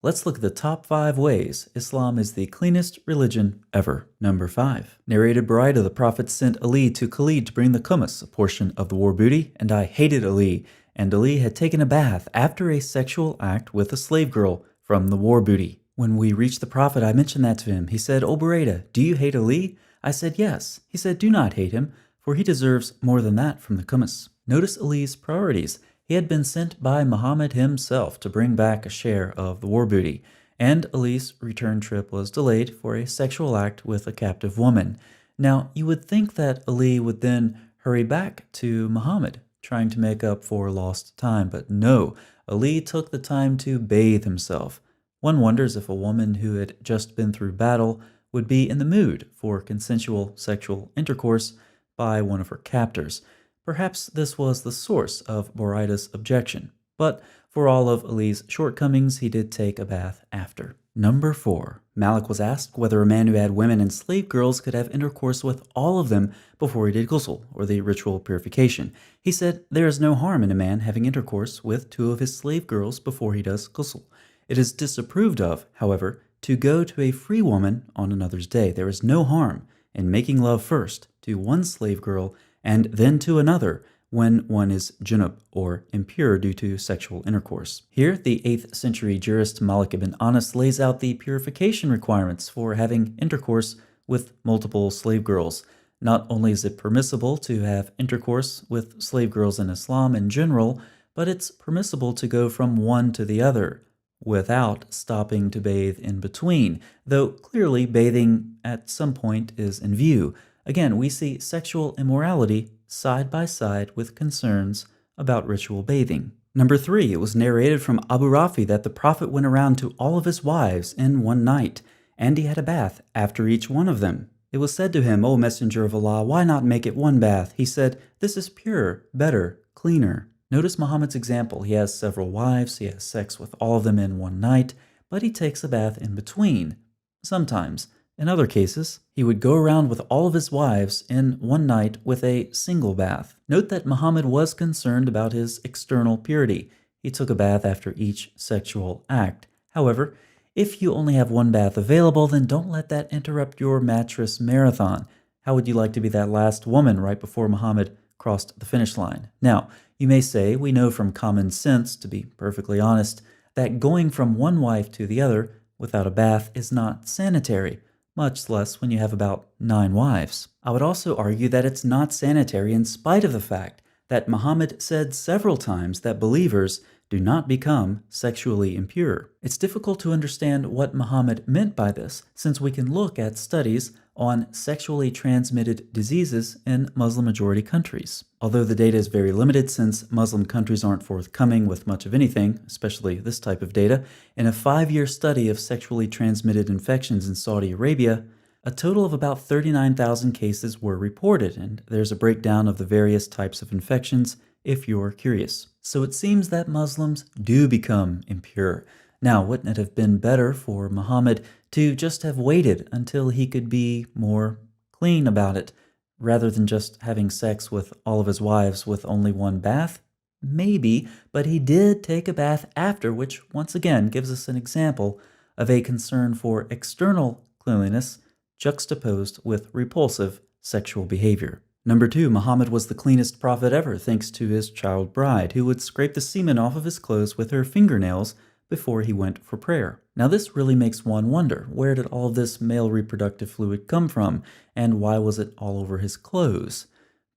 Let's look at the top 5 ways Islam is the cleanest religion ever. Number 5. Narrated Buraida, the Prophet sent Ali to Khalid to bring the Khumus, a portion of the war booty, and I hated Ali, and Ali had taken a bath after a sexual act with a slave girl from the war booty. When we reached the Prophet, I mentioned that to him. He said, "O Buraida, do you hate Ali?" I said, "Yes." He said, "Do not hate him, for he deserves more than that from the Khumus." Notice Ali's priorities. He had been sent by Muhammad himself to bring back a share of the war booty, and Ali's return trip was delayed for a sexual act with a captive woman. Now, you would think that Ali would then hurry back to Muhammad, trying to make up for lost time, but no, Ali took the time to bathe himself. One wonders if a woman who had just been through battle would be in the mood for consensual sexual intercourse by one of her captors. Perhaps this was the source of Buraida's objection, but for all of Ali's shortcomings, he did take a bath after. Number 4. Malik was asked whether a man who had women and slave girls could have intercourse with all of them before he did ghusl, or the ritual purification. He said, "There is no harm in a man having intercourse with 2 of his slave girls before he does ghusl. It is disapproved of, however, to go to a free woman on another's day. There is no harm in making love first to one slave girl and then to another when one is junub, or impure due to sexual intercourse." Here, the 8th century jurist Malik ibn Anas lays out the purification requirements for having intercourse with multiple slave girls. Not only is it permissible to have intercourse with slave girls in Islam in general, but it's permissible to go from one to the other without stopping to bathe in between, though clearly bathing at some point is in view. Again, we see sexual immorality side by side with concerns about ritual bathing. Number 3, it was narrated from Abu Rafi that the Prophet went around to all of his wives in one night, and he had a bath after each one of them. It was said to him, "O Messenger of Allah, why not make it one bath?" He said, "This is pure, better, cleaner." Notice Muhammad's example. He has several wives, he has sex with all of them in one night, but he takes a bath in between. Sometimes. In other cases, he would go around with all of his wives in one night with a single bath. Note that Muhammad was concerned about his external purity. He took a bath after each sexual act. However, if you only have one bath available, then don't let that interrupt your mattress marathon. How would you like to be that last woman right before Muhammad crossed the finish line? Now, you may say, we know from common sense, to be perfectly honest, that going from one wife to the other without a bath is not sanitary, much less when you have about 9 wives. I would also argue that it's not sanitary in spite of the fact that Muhammad said several times that believers do not become sexually impure. It's difficult to understand what Muhammad meant by this, since we can look at studies on sexually transmitted diseases in Muslim-majority countries. Although the data is very limited since Muslim countries aren't forthcoming with much of anything, especially this type of data, in a 5-year study of sexually transmitted infections in Saudi Arabia, a total of about 39,000 cases were reported, and there's a breakdown of the various types of infections if you're curious. So it seems that Muslims do become impure. Now, wouldn't it have been better for Muhammad to just have waited until he could be more clean about it, rather than just having sex with all of his wives with only one bath? Maybe, but he did take a bath after, which once again gives us an example of a concern for external cleanliness juxtaposed with repulsive sexual behavior. Number 2, Muhammad was the cleanest prophet ever thanks to his child bride, who would scrape the semen off of his clothes with her fingernails before he went for prayer. Now this really makes one wonder, where did all of this male reproductive fluid come from, and why was it all over his clothes?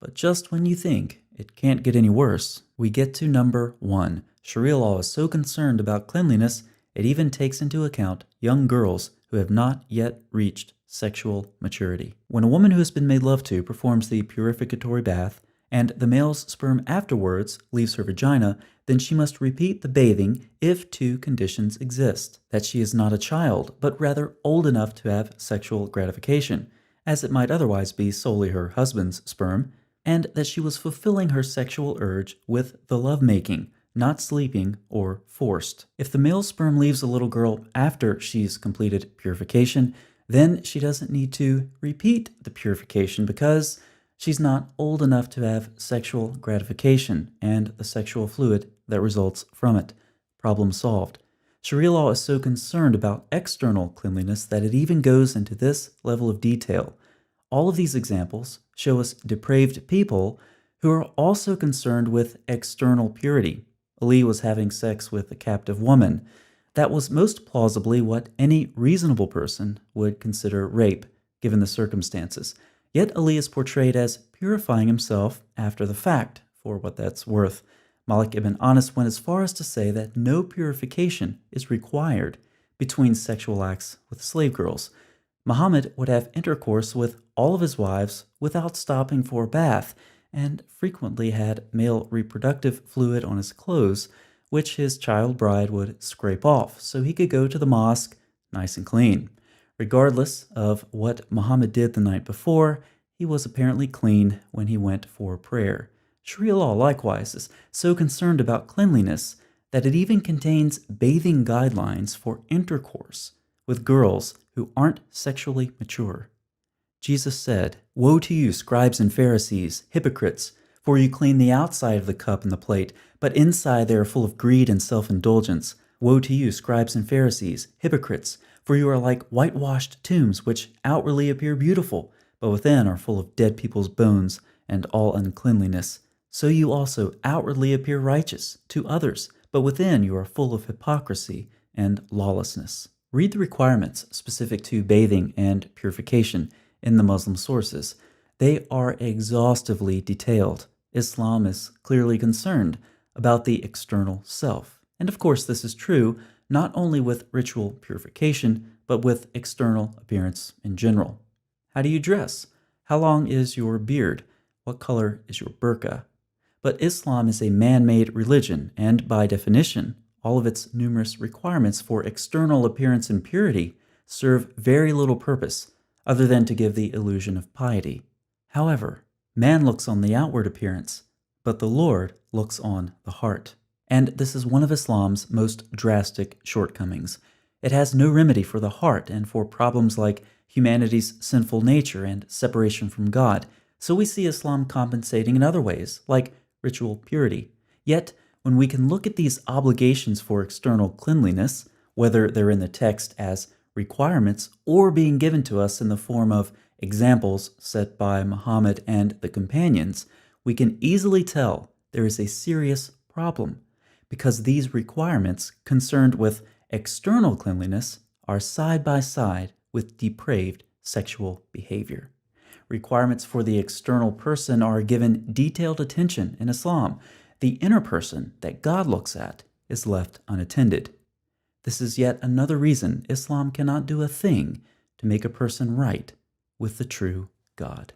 But just when you think it can't get any worse, we get to number 1. Sharia law is so concerned about cleanliness, it even takes into account young girls who have not yet reached sexual maturity. When a woman who has been made love to performs the purificatory bath, and the male's sperm afterwards leaves her vagina, then she must repeat the bathing if 2 conditions exist: that she is not a child, but rather old enough to have sexual gratification, as it might otherwise be solely her husband's sperm, and that she was fulfilling her sexual urge with the lovemaking, not sleeping or forced. If the male sperm leaves a little girl after she's completed purification, then she doesn't need to repeat the purification because she's not old enough to have sexual gratification and the sexual fluid that results from it. Problem solved. Sharia law is so concerned about external cleanliness that it even goes into this level of detail. All of these examples show us depraved people who are also concerned with external purity. Ali was having sex with a captive woman. That was most plausibly what any reasonable person would consider rape, given the circumstances. Yet Ali is portrayed as purifying himself after the fact, for what that's worth. Malik ibn Anas went as far as to say that no purification is required between sexual acts with slave girls. Muhammad would have intercourse with all of his wives without stopping for a bath, and frequently had male reproductive fluid on his clothes, which his child bride would scrape off so he could go to the mosque nice and clean. Regardless of what Muhammad did the night before, he was apparently clean when he went for prayer. Sharia law, likewise, is so concerned about cleanliness that it even contains bathing guidelines for intercourse with girls who aren't sexually mature. Jesus said, "Woe to you, scribes and Pharisees, hypocrites, for you clean the outside of the cup and the plate, but inside they are full of greed and self-indulgence. Woe to you, scribes and Pharisees, hypocrites, for you are like whitewashed tombs, which outwardly appear beautiful, but within are full of dead people's bones and all uncleanliness. So you also outwardly appear righteous to others, but within you are full of hypocrisy and lawlessness." Read the requirements specific to bathing and purification in the Muslim sources. They are exhaustively detailed. Islam is clearly concerned about the external self. And of course, this is true not only with ritual purification, but with external appearance in general. How do you dress? How long is your beard? What color is your burqa? But Islam is a man-made religion, and by definition, all of its numerous requirements for external appearance and purity serve very little purpose other than to give the illusion of piety. However, man looks on the outward appearance, but the Lord looks on the heart. And this is one of Islam's most drastic shortcomings. It has no remedy for the heart and for problems like humanity's sinful nature and separation from God. So we see Islam compensating in other ways, like ritual purity. Yet, when we can look at these obligations for external cleanliness, whether they're in the text as requirements or being given to us in the form of examples set by Muhammad and the companions, we can easily tell there is a serious problem, because these requirements concerned with external cleanliness are side by side with depraved sexual behavior. Requirements for the external person are given detailed attention in Islam. The inner person that God looks at is left unattended. This is yet another reason Islam cannot do a thing to make a person right with the true God.